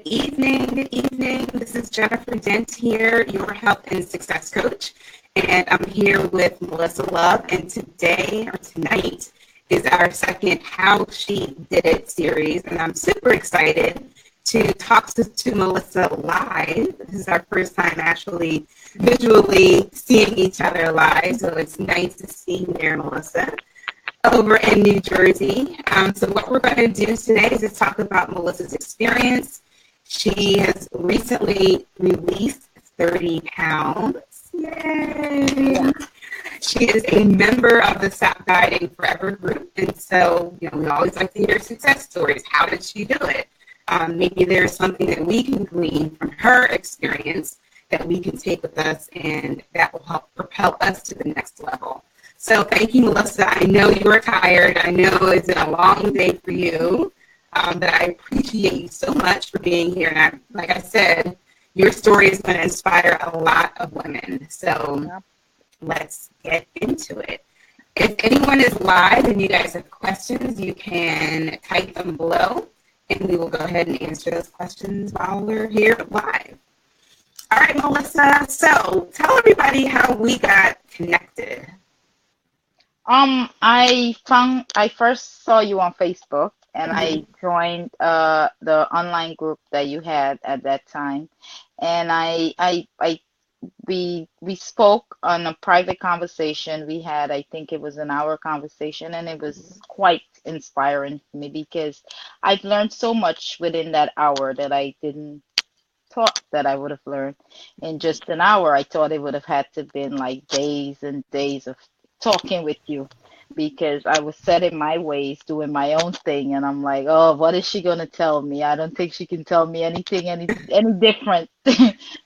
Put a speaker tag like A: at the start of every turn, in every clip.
A: evening. Good evening. This is Jennifer Dent here, your health and success coach. And I'm here with Melissa Love. And today or tonight is our second How She Did It series. And I'm super excited to talk to Melissa live. This is our first time actually visually seeing each other live. So it's nice to see you there, Melissa, over in New Jersey. So what we're going to do today is just talk about Melissa's experience. She has recently released 30 pounds. Yay! She is a member of the Stop Dieting Forever group. And so, we always like to hear success stories. How did she do it? Maybe there's something that we can glean from her experience that we can take with us, and that will help propel us to the next level. So thank you, Melissa. I know you're tired. I know it's been a long day for you, but I appreciate you so much for being here. And like I said, your story is going to inspire a lot of women. So let's get into it. If anyone is live and you guys have questions, you can type them below, and we will go ahead and answer those questions while we're here live. All right, Melissa. So tell everybody how we got connected.
B: I first saw you on Facebook, and I joined the online group that you had at that time, and we spoke on a private conversation we had. I think it was an hour conversation, and it was quite inspiring for me because I've learned so much within that hour that I didn't thought that I would have learned in just an hour. I thought it would have had to been like days and days of talking with you because I was set in my ways, doing my own thing, and I'm like, oh, what is she gonna tell me? I don't think she can tell me anything any different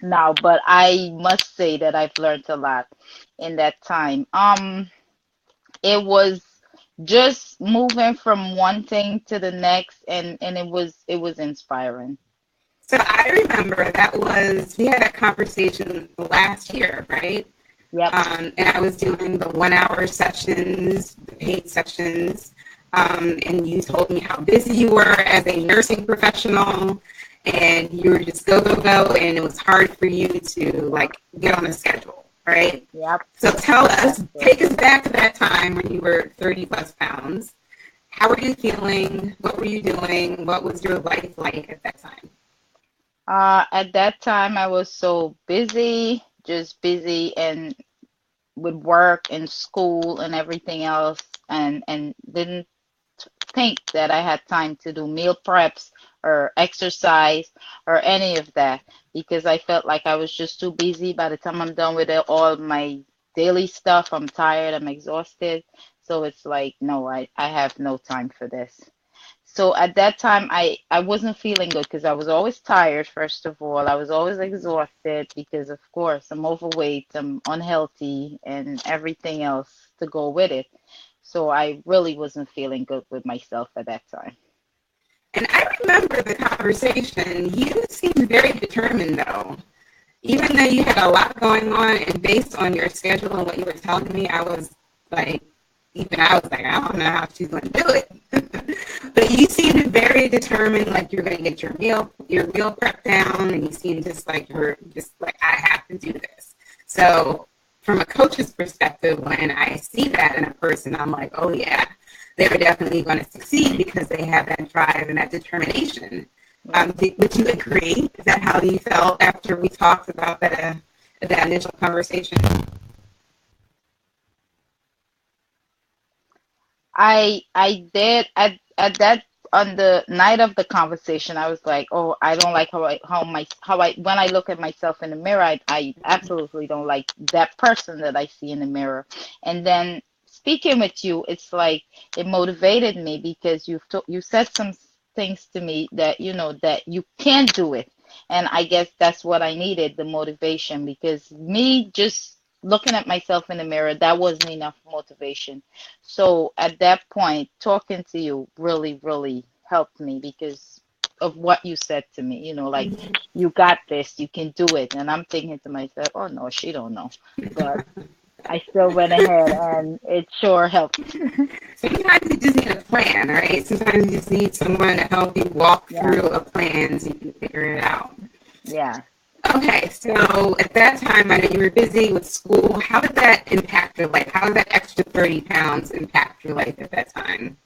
B: now. But I must say that I've learned a lot in that time. It was just moving from one thing to the next, and it was inspiring.
A: So I remember we had a conversation last year, right?
B: Yep.
A: And I was doing the 1 hour sessions, the paid sessions, and you told me how busy you were as a nursing professional, and you were just go, go, go, and it was hard for you to get on a schedule, right?
B: Yep.
A: So tell us, take us back to that time when you were 30 plus pounds. How were you feeling? What were you doing? What was your life like at that time?
B: At that time, I was so busy, just busy and with work and school and everything else, and didn't think that I had time to do meal preps or exercise or any of that because I felt like I was just too busy. By the time I'm done with all my daily stuff, I'm tired, I'm exhausted. So it's like, no, I have no time for this. So at that time, I wasn't feeling good because I was always tired, first of all. I was always exhausted because, of course, I'm overweight, I'm unhealthy, and everything else to go with it. So I really wasn't feeling good with myself at that time.
A: And I remember the conversation. You seemed very determined, though. Even though you had a lot going on, and based on your schedule and what you were telling me, I was like, I don't know how she's going to do it. But you seemed very determined, like you're going to get your meal prep down, and you seemed just like you're just like, I have to do this. So from a coach's perspective, when I see that in a person, I'm like, oh yeah, they're definitely going to succeed because they have that drive and that determination. Would you agree? Is that how you felt after we talked about that initial conversation?
B: I did at that on the night of the conversation. I was like, oh, I don't like how I when I look at myself in the mirror, I absolutely don't like that person that I see in the mirror. And then speaking with you, it's like it motivated me because you said some things to me that that you can do it. And I guess that's what I needed, the motivation, because me just looking at myself in the mirror, that wasn't enough motivation. So at that point, talking to you really, really helped me because of what you said to me. Like, you got this, you can do it. And I'm thinking to myself, oh no, she don't know. But I still went ahead and it sure helped.
A: Sometimes you just need a plan, right? Sometimes you just need someone to help you walk
B: Yeah,
A: through a plan so you can figure it out.
B: yeah.
A: Okay, so at that time, I know you were busy with school. How did that impact your life? How did that extra 30 pounds impact your life at that time?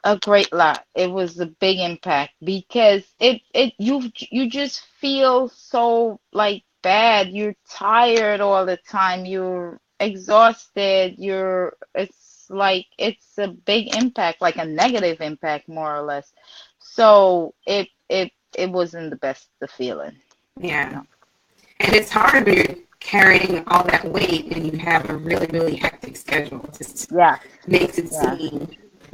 B: A great lot. It was a big impact because you just feel so like bad. You're tired all the time. You're exhausted. You're it's like it's a big impact, like a negative impact more or less. So it wasn't the best the feeling.
A: Yeah.
B: No.
A: And it's hard when you're carrying all that weight and you have a really, really hectic schedule. It just
B: Yes,
A: makes it
B: yes,
A: seem,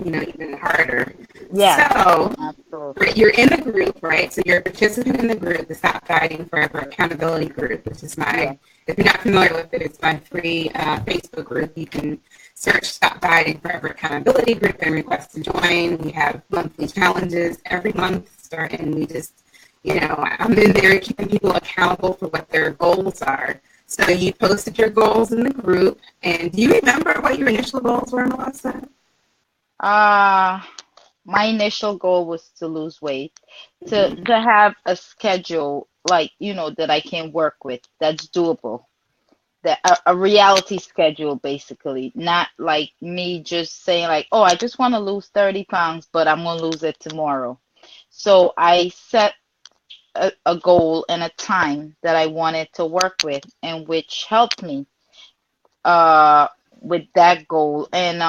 A: even harder.
B: yes,
A: So
B: absolutely.
A: you're in the group, right? So you're a participant in the group, the Stop Dieting Forever Accountability Group, which is
B: Yes.
A: if you're not familiar with it, it's my free Facebook group. You can search Stop Dieting Forever Accountability Group and request to join. We have monthly challenges every month starting. We just, I'm in there keeping people accountable for what their goals are. So you posted your goals in the group, and do you remember what your initial goals were, Melissa?
B: Uh my initial goal was to lose weight,
A: Mm-hmm.
B: to have a schedule like, that I can work with, that's doable. That a reality schedule basically, not like me just saying like, oh, I just want to lose 30 pounds, but I'm gonna lose it tomorrow. So I set a goal and a time that I wanted to work with, and which helped me uh with that goal. And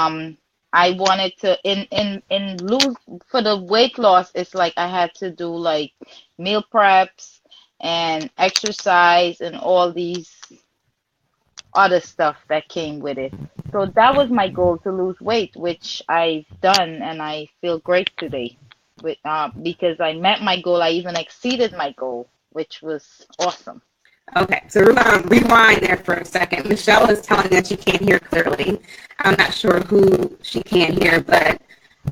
B: I wanted to in lose for the weight loss. It's like I had to do like meal preps and exercise and all these other stuff that came with it. So that was my goal, to lose weight, which I've done, and I feel great today with because I met my goal. I even exceeded my goal, which was awesome.
A: Okay, so we're going to rewind there for a second. Michelle is telling us she can't hear clearly. I'm not sure who she can't hear, but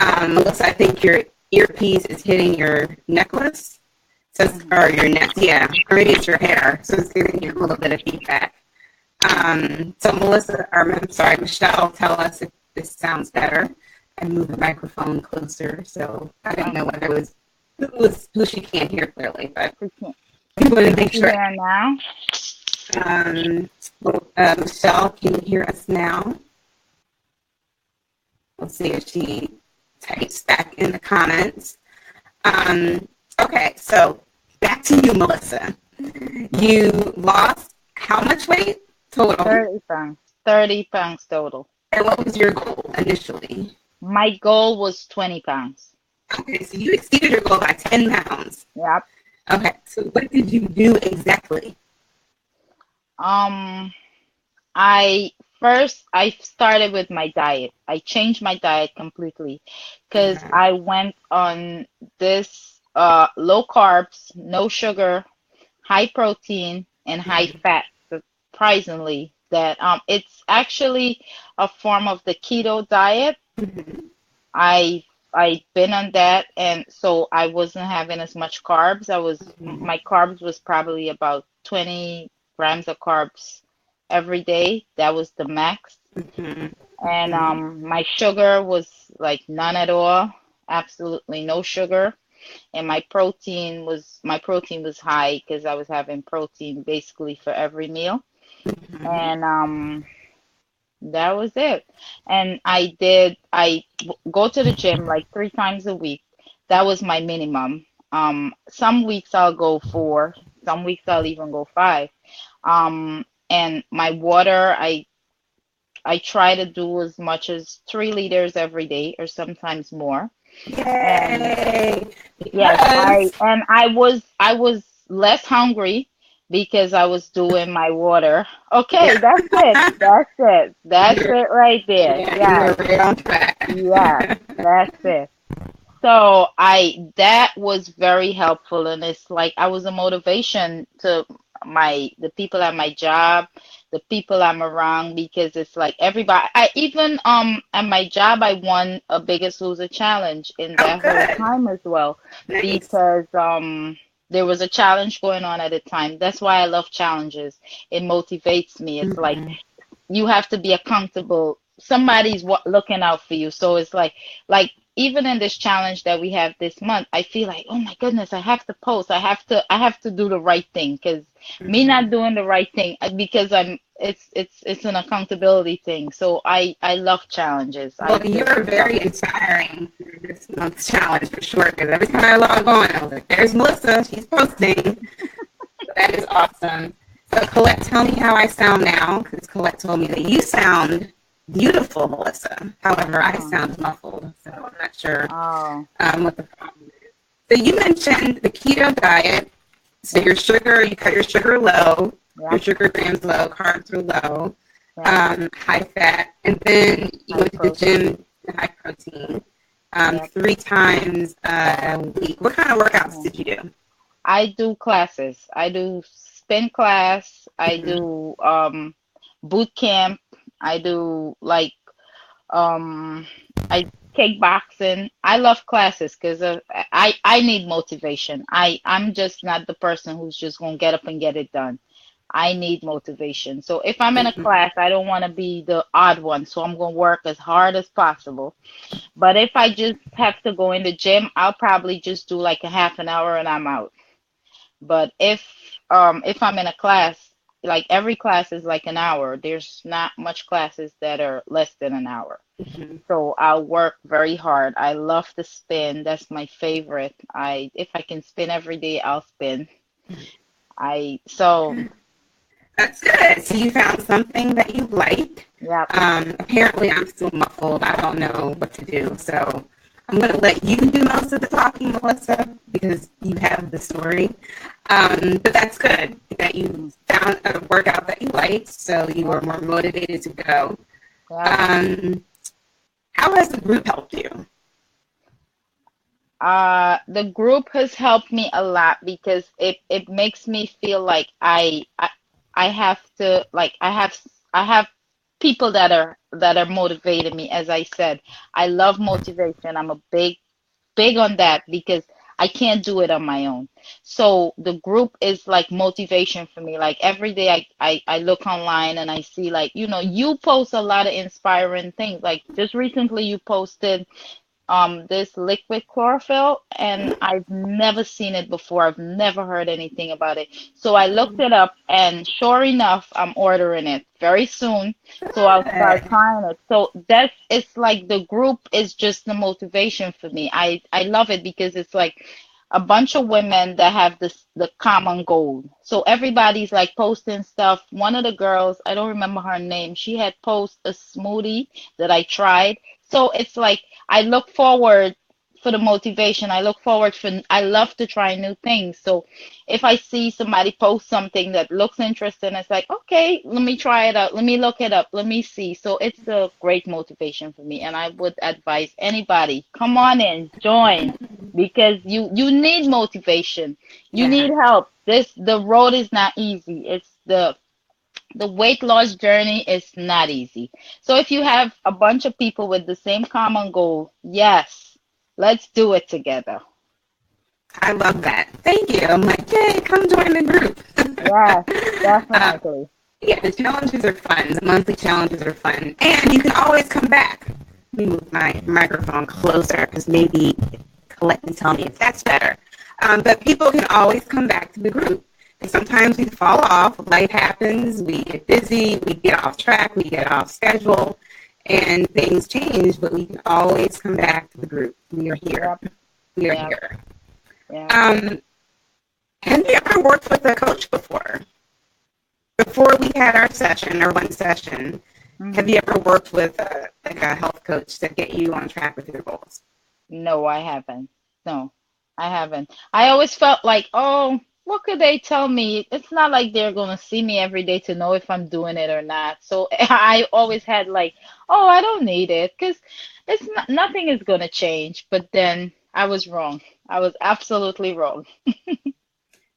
A: Melissa, I think your earpiece is hitting your necklace. Or your neck, yeah, or maybe it's your hair, so it's giving you a little bit of feedback. So Melissa, or I'm sorry, Michelle, tell us if this sounds better, and move the microphone closer. So I didn't know
B: Okay.
A: whether it was who she can't hear clearly, but
B: So can,
A: we want to
B: can
A: make
B: you
A: sure.
B: hear now?
A: Um, Michelle, can you hear us now? We'll see if she types back in the comments. Um, okay, so back to you, Melissa. You lost how much weight total?
B: 30 pounds. 30 pounds total.
A: And what was your goal initially?
B: My goal was 20 pounds.
A: Okay, so you exceeded your goal by 10 pounds.
B: Yep.
A: Okay, so what did you do exactly?
B: Um, I started with my diet. I changed my diet completely because
A: Okay.
B: I went on this low carbs, no sugar, high protein, and high fat. Surprisingly, that it's actually a form of the keto diet.
A: Mhm.
B: I I've been on that, and so I wasn't having as much carbs.
A: Mhm.
B: My carbs was probably about 20 grams of carbs every day. That was the max.
A: Mhm.
B: And
A: Mhm.
B: my sugar was like none at all, absolutely no sugar. And my protein was high because I was having protein basically for every meal.
A: Mhm.
B: And that was it. And I go to the gym like 3 times a week. That was my minimum. Some weeks I'll go four, some weeks I'll even go five. And my water, I try to do as much as 3 liters every day or sometimes more. And
A: Yay!
B: yes,
A: Because
B: I was less hungry because I was doing my water. Okay,
A: yeah,
B: that's it. That's it. That's
A: you're
B: it right there.
A: yeah, you
B: Yes.
A: were right on track.
B: Yes, that's it. So I that was very helpful, and it's like I was a motivation to the people at my job, the people I'm around, because it's like everybody. I even at my job I won a Biggest Loser challenge in
A: Oh,
B: that whole
A: good.
B: time as well,
A: Nice.
B: because There was a challenge going on at the time. That's why I love challenges. It motivates me. It's like
A: Mm-hmm.
B: you have to be accountable. Somebody's looking out for you. So it's like even in this challenge that we have this month, I feel like, oh my goodness, I have to post. I have to do the right thing because me not doing the right thing because it's an accountability thing. So I love challenges. I
A: Well,
B: just
A: you're
B: love
A: very
B: it.
A: inspiring for this month's challenge for sure. Because every time I log on, I was like, "There's Melissa. She's posting." So that is awesome. So Colette, tell me how I sound now, because Colette told me that you sound beautiful, Melissa. However, I
B: Oh,
A: sound muffled, so I'm not sure
B: oh,
A: what the problem is. So you mentioned the keto diet. So you cut your sugar low, your
B: yep,
A: sugar grams low, carbs are low,
B: yep.
A: high fat, and then you
B: High
A: went to the
B: protein.
A: gym, high protein,
B: Yep.
A: 3 times a week. What kind of workouts
B: Mhm.
A: did you do?
B: I do classes. I do spin class. I
A: Mm-hmm.
B: do boot camp. I do like um I kickboxing. I love classes because I need motivation. I'm just not the person who's just gonna get up and get it done. I need motivation. So if I'm in a
A: Mm-hmm.
B: class, I don't want to be the odd one. So I'm gonna work as hard as possible. But if I just have to go in the gym, I'll probably just do like a half an hour and I'm out. But if I'm in a class, like every class is like an hour. There's not much classes that are less than an hour.
A: Mm-hmm.
B: So I'll work very hard. I love to spin. That's my favorite. I if I can spin every day, I'll spin. I so
A: That's good. So you found something that you like.
B: yeah.
A: Apparently, I'm still muffled. I don't know what to do. So I'm going to let you do most of the talking, Melissa, because you have the story. But that's good that you
B: Mhm.
A: found a workout that you liked, so you
B: Yep.
A: were more motivated to go.
B: Yep.
A: Um, how has the group helped you?
B: The group has helped me a lot because it makes me feel like I have to like I have people that are motivating me. As I said, I love motivation. I'm a big on that because I can't do it on my own. So the group is like motivation for me. Like every day I look online and I see like, you post a lot of inspiring things. Like just recently you posted this liquid chlorophyll and I've never seen it before. I've never heard anything about it. So I looked it up and sure enough, I'm ordering it very soon. So I'll start
A: Good.
B: trying it. So that's it's like the group is just the motivation for me. I love it because it's like a bunch of women that have the common goal. So everybody's like posting stuff. One of the girls, I don't remember her name, she had posted a smoothie that I tried. So it's like I look forward for the motivation. I love to try new things. So if I see somebody post something that looks interesting, it's like, okay, let me try it out. Let me look it up. Let me see. So it's a great motivation for me. And I would advise anybody, come on in, join because you need motivation. You
A: Yeah.
B: need help. The road is not easy. It's the weight loss journey is not easy. So if you have a bunch of people with the same common goal, yes, let's do it together.
A: I love that. Thank you. I'm like, yay, come join the group.
B: Yes,
A: uh,
B: definitely.
A: yeah, the challenges are fun. The monthly challenges are fun. And you can always come back. Let me move my microphone closer because maybe Colette can tell me if that's better. But people can always come back to the group. And sometimes we fall off, life happens, we get busy, we get off track, we get off schedule, and things change, but we can always come back to the group. We are here.
B: Yep,
A: We are
B: yep,
A: here.
B: yep.
A: Um, have you ever worked with a coach before? Before we had our session, our one session, have
B: Hmm.
A: you ever worked with like a health coach to get you on track with your goals?
B: No, I haven't. No, I haven't. I always felt like, oh, what could they tell me? It's not like they're gonna see me every day to know if I'm doing it or not. So I always had like, oh, I don't need it because it's not, nothing is gonna change. But then I was wrong. I was absolutely wrong.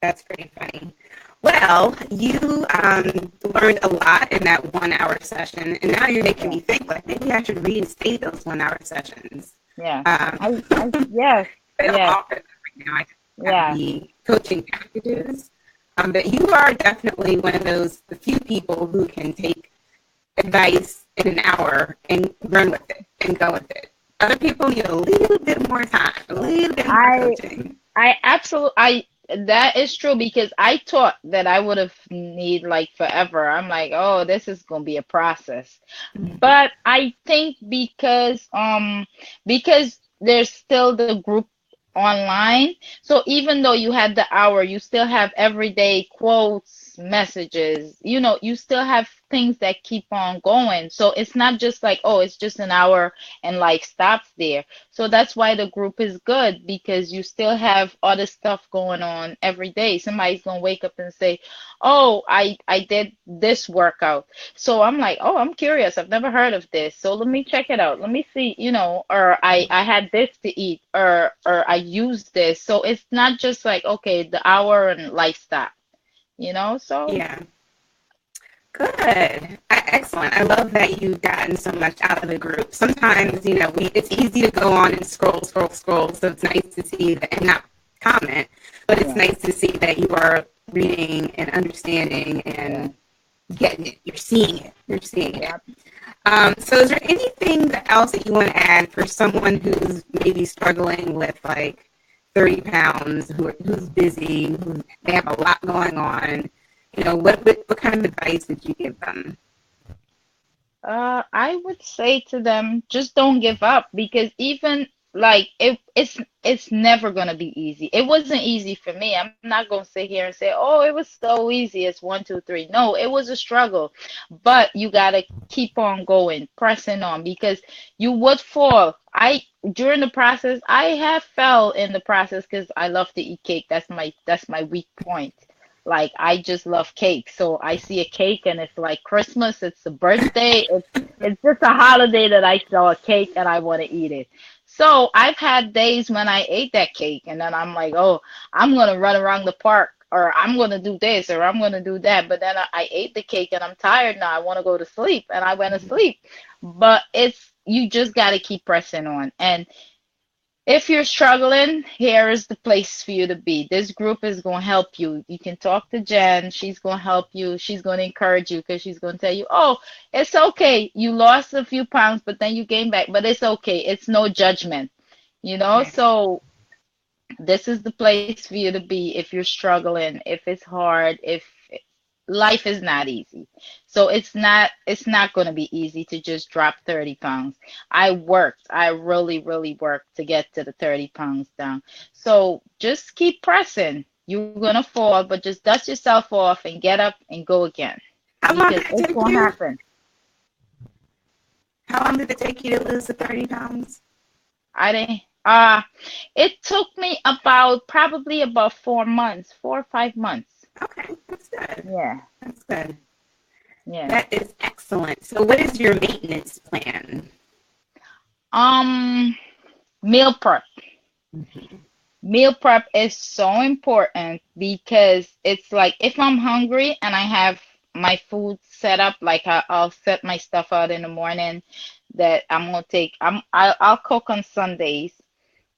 A: That's pretty funny. Well, you learned a lot in that 1 hour session, and now you're making
B: Yeah,
A: me think like maybe I should reinstate those 1 hour sessions.
B: yeah.
A: Um,
B: I yes,
A: they don't
B: yes.
A: offer them right now. at
B: Yeah.
A: the coaching packages. But you are definitely one of the few people who can take advice in an hour and run with it and go with it. Other people need a little bit more time, a little bit more
B: I
A: coaching.
B: I absolutely I that is true because I thought that I would have need like forever. I'm like, oh, this is gonna be a process. But I think because there's still the group online, so even though you had the hour, you still have everyday quotes, messages, you still have things that keep on going. So it's not just like, oh, it's just an hour and like stops there. So that's why the group is good because you still have other stuff going on every day. Somebody's gonna wake up and say, "Oh, I did this workout." So I'm like, "Oh, I'm curious. I've never heard of this. So let me check it out. Let me see, or I had this to eat or I used this." So it's not just like, okay, the hour and lifestyle, so
A: Yeah, good. Excellent. I love that you've gotten so much out of the group. Sometimes, it's easy to go on and scroll, scroll, scroll. So it's nice to see that, and not comment, but it's
B: yeah,
A: nice to see that you are reading and understanding
B: yeah,
A: and getting it. You're seeing it. You're seeing it.
B: yeah.
A: So is there anything else that you want to add for someone who's maybe struggling with like 30 pounds, who's busy, who they have a lot going on? What kind of advice would you give them?
B: I would say to them, just don't give up because even like it's never gonna be easy. It wasn't easy for me. I'm not gonna sit here and say, oh, it was so easy. It's one, two, three. No, it was a struggle, but you gotta keep on going, pressing on because you would fall. During the process, I have fell in the process because I love to eat cake. That's my weak point. Like I just love cake. So I see a cake and it's like Christmas, it's a birthday, it's just a holiday that I saw a cake and I want to eat it. So I've had days when I ate that cake and then I'm like, oh, I'm gonna run around the park or I'm gonna do this or I'm gonna do that. But then I ate the cake and I'm tired now. I want to go to sleep and I went to sleep. But you just gotta keep pressing on. And if you're struggling, here is the place for you to be. This group is going to help you. You can talk to Jen. She's going to help you. She's going to encourage you because she's going to tell you, oh, it's okay. You lost a few pounds, but then you gained back. But it's okay. It's no judgment,
A: Yeah.
B: So this is the place for you to be if you're struggling, if it's hard, if life is not easy. So it's not going to be easy to just drop 30 pounds. I really, really worked to get to the 30 pounds down. So just keep pressing. You're going to fall, but just dust yourself off and get up and go again
A: How long
B: because
A: did it
B: it's
A: take
B: going to
A: you?
B: happen.
A: How long did it take you to lose the 30 pounds?
B: I didn't, it took me probably about 4 months, 4 or 5 months.
A: Okay, that's good.
B: Yeah,
A: That's good.
B: yeah.
A: That is excellent. So what is your maintenance plan?
B: Um, Meal prep. Meal prep is so important because it's like if I'm hungry and I have my food set up, like I'll set my stuff out in the morning that I'm gonna take. I'll cook on Sundays.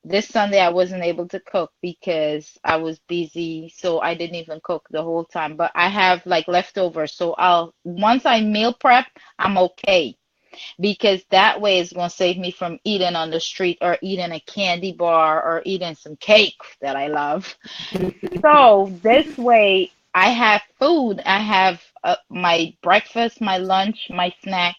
B: This Sunday I wasn't able to cook because I was busy, so I didn't even cook the whole time. But I have like leftovers, so I'll once I meal prep, I'm okay because that way it's going to save me from eating on the street or eating a candy bar or eating some cake that I love. So this way I have food. I have my breakfast, my lunch, my snack.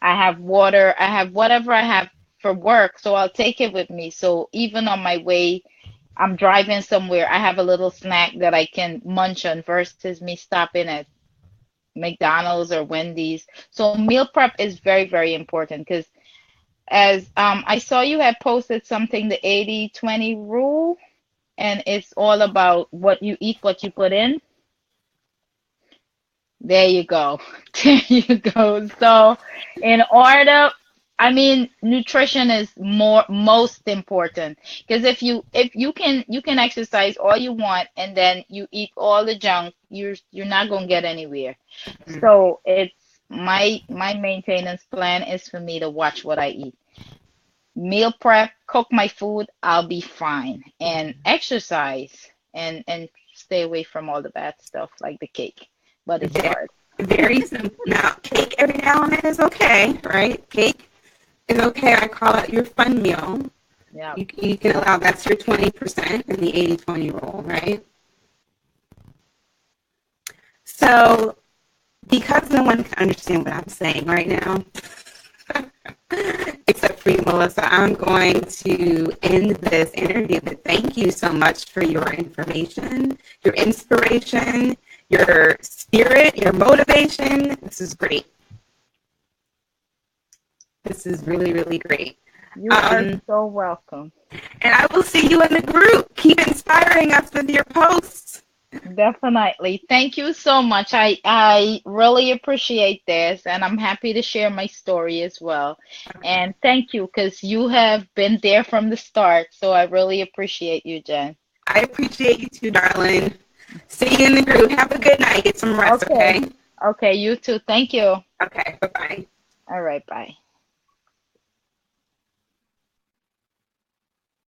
B: I have water. I have whatever I have for work. So I'll take it with me. So even on my way, I'm driving somewhere, I have a little snack that I can munch on versus me stopping at McDonald's or Wendy's. So meal prep is very, very important because as I saw you had posted something, the 80/20 rule, and it's all about what you eat, what you put in. There you go. There you go. So, in order, I mean, nutrition is most important because if you can exercise all you want and then you eat all the junk, you're not gonna get anywhere. So it's my maintenance plan is for me to watch what I eat. meal prep, cook my food, I'll be fine. And exercise and stay away from all the bad stuff like the cake. But it's
A: Very,
B: hard.
A: very simple. Now, cake every now and then is okay, right? Cake is okay. I call it your fun meal.
B: Yeah.
A: You can allow that's your 20% in the 80-20 rule, right? So, because no one can understand what I'm saying right now, except for you, Melissa, I'm going to end this interview. But thank you so much for your information, your inspiration, your spirit, your motivation. This is great. This is really, really great.
B: You are so welcome.
A: And I will see you in the group. Keep inspiring us with your posts.
B: Definitely. Thank you so much. I really appreciate this, and I'm happy to share my story as well. And thank you because you have been there from the start. So I really appreciate you, Jen.
A: I appreciate you too, darling. See you in the group. Have a good night. Get some rest,
B: Okay.
A: okay?
B: Okay, you too. Thank you.
A: Okay, bye-bye.
B: All right, bye.